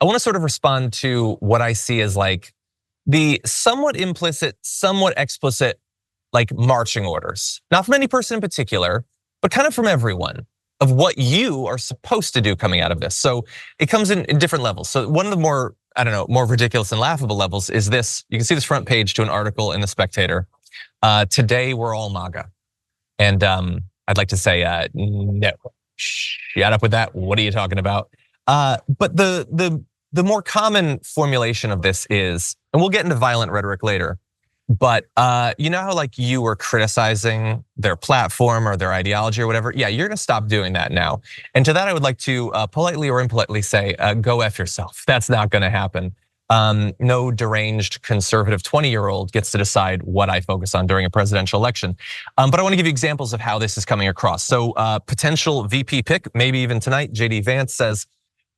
I want to sort of respond to what I see as like the somewhat implicit, somewhat explicit, like marching orders. Not from any person in particular, but kind of from everyone of what you are supposed to do coming out of this. So it comes in different levels. So one of the more, I don't know, more ridiculous and laughable levels is this. You can see this front page to an article in The Spectator. Today we're all MAGA. And I'd like to say, no, shut up with that. What are you talking about? But the more common formulation of this is, and we'll get into violent rhetoric later, but you know how like you were criticizing their platform or their ideology or whatever? Yeah, you're gonna stop doing that now. And to that, I would like to politely or impolitely say, go F yourself. That's not gonna happen. No deranged conservative 20-year-old gets to decide what I focus on during a presidential election. But I wanna give you examples of how this is coming across. So potential VP pick, maybe even tonight, JD Vance says,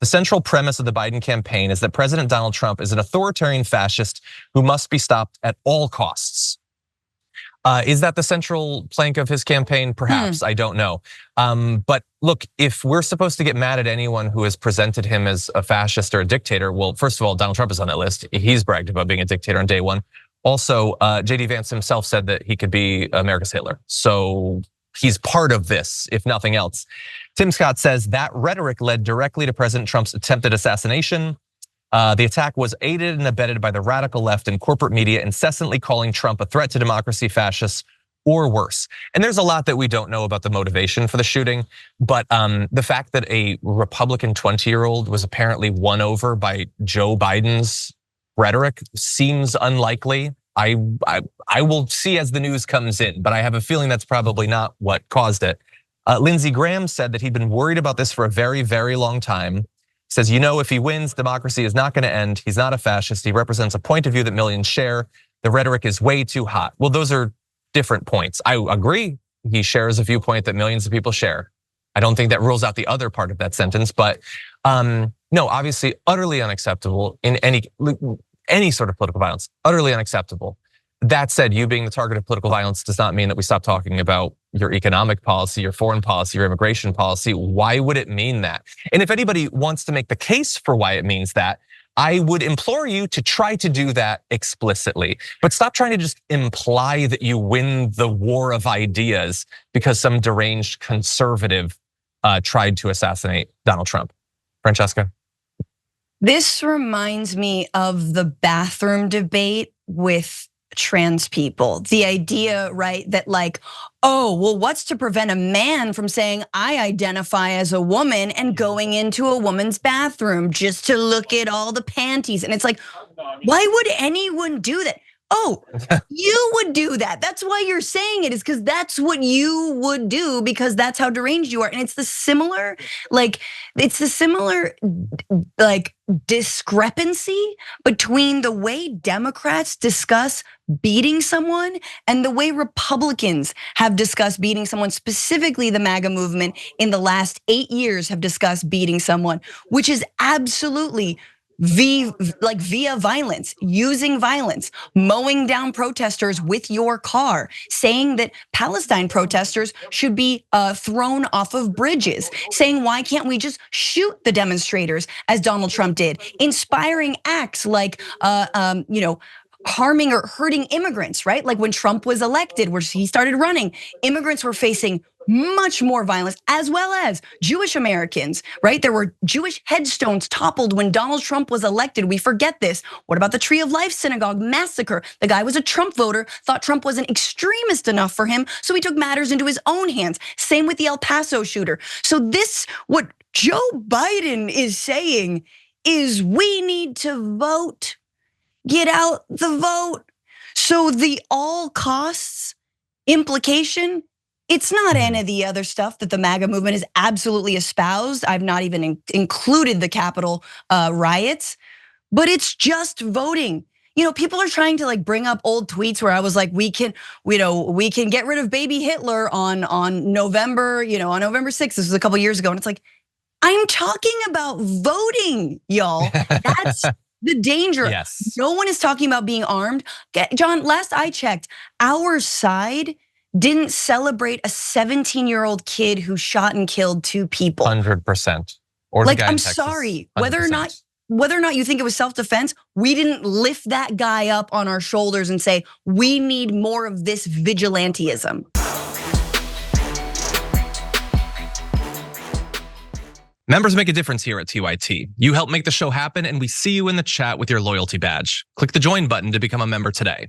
the central premise of the Biden campaign is that President Donald Trump is an authoritarian fascist who must be stopped at all costs. Is that the central plank of his campaign? Perhaps, I don't know. But look, if we're supposed to get mad at anyone who has presented him as a fascist or a dictator, well, first of all, Donald Trump is on that list. He's bragged about being a dictator on day one. Also, JD Vance himself said that he could be America's Hitler. So he's part of this, if nothing else. Tim Scott says that rhetoric led directly to President Trump's attempted assassination. The attack was aided and abetted by the radical left and corporate media incessantly calling Trump a threat to democracy, fascists, or worse. And there's a lot that we don't know about the motivation for the shooting, but the fact that a Republican 20-year-old was apparently won over by Joe Biden's rhetoric seems unlikely. I will see as the news comes in, but I have a feeling that's probably not what caused it. Lindsey Graham said that he'd been worried about this for a very, very long time. He says, you know, if he wins, democracy is not gonna end. He's not a fascist. He represents a point of view that millions share. The rhetoric is way too hot. Well, those are different points. I agree, he shares a viewpoint that millions of people share. I don't think that rules out the other part of that sentence, but no, obviously utterly unacceptable in any sort of political violence, utterly unacceptable. That said, you being the target of political violence does not mean that we stop talking about your economic policy, your foreign policy, your immigration policy. Why would it mean that? And if anybody wants to make the case for why it means that, I would implore you to try to do that explicitly, but stop trying to just imply that you win the war of ideas because some deranged conservative tried to assassinate Donald Trump. Francesca? This reminds me of the bathroom debate with trans people. The idea, right, that like, oh, well, what's to prevent a man from saying, I identify as a woman and going into a woman's bathroom just to look at all the panties? And it's like, why would anyone do that? Oh, you would do that. That's why you're saying it, is because that's what you would do, because that's how deranged you are. And it's the similar, like discrepancy between the way Democrats discuss beating someone and the way Republicans have discussed beating someone, specifically the MAGA movement in the last 8 years have discussed beating someone, which is absolutely via violence, using violence, mowing down protesters with your car, saying that Palestine protesters should be thrown off of bridges, saying why can't we just shoot the demonstrators as Donald Trump did, inspiring acts like harming or hurting immigrants, right? Like when Trump was elected, where he started running, immigrants were facing much more violence, as well as Jewish Americans, right? There were Jewish headstones toppled when Donald Trump was elected. We forget this. What about the Tree of Life synagogue massacre? The guy was a Trump voter, thought Trump wasn't extremist enough for him, so he took matters into his own hands. Same with the El Paso shooter. So what Joe Biden is saying is we need to vote. Get out the vote. So the all costs implication, it's not any of the other stuff that the MAGA movement has absolutely espoused. I've not even included the Capitol riots, but it's just voting. People are trying to like bring up old tweets where I was like, we can get rid of baby Hitler on November 6th. This was a couple years ago, and it's like, I'm talking about voting, y'all. That's the danger. Yes. No one is talking about being armed. John, last I checked, our side didn't celebrate a 17-year-old kid who shot and killed 2 people. 100%. Or like, I'm sorry, whether or not whether or not you think it was self-defense, we didn't lift that guy up on our shoulders and say, we need more of this vigilantism. Members make a difference here at TYT. You help make the show happen, and we see you in the chat with your loyalty badge. Click the join button to become a member today.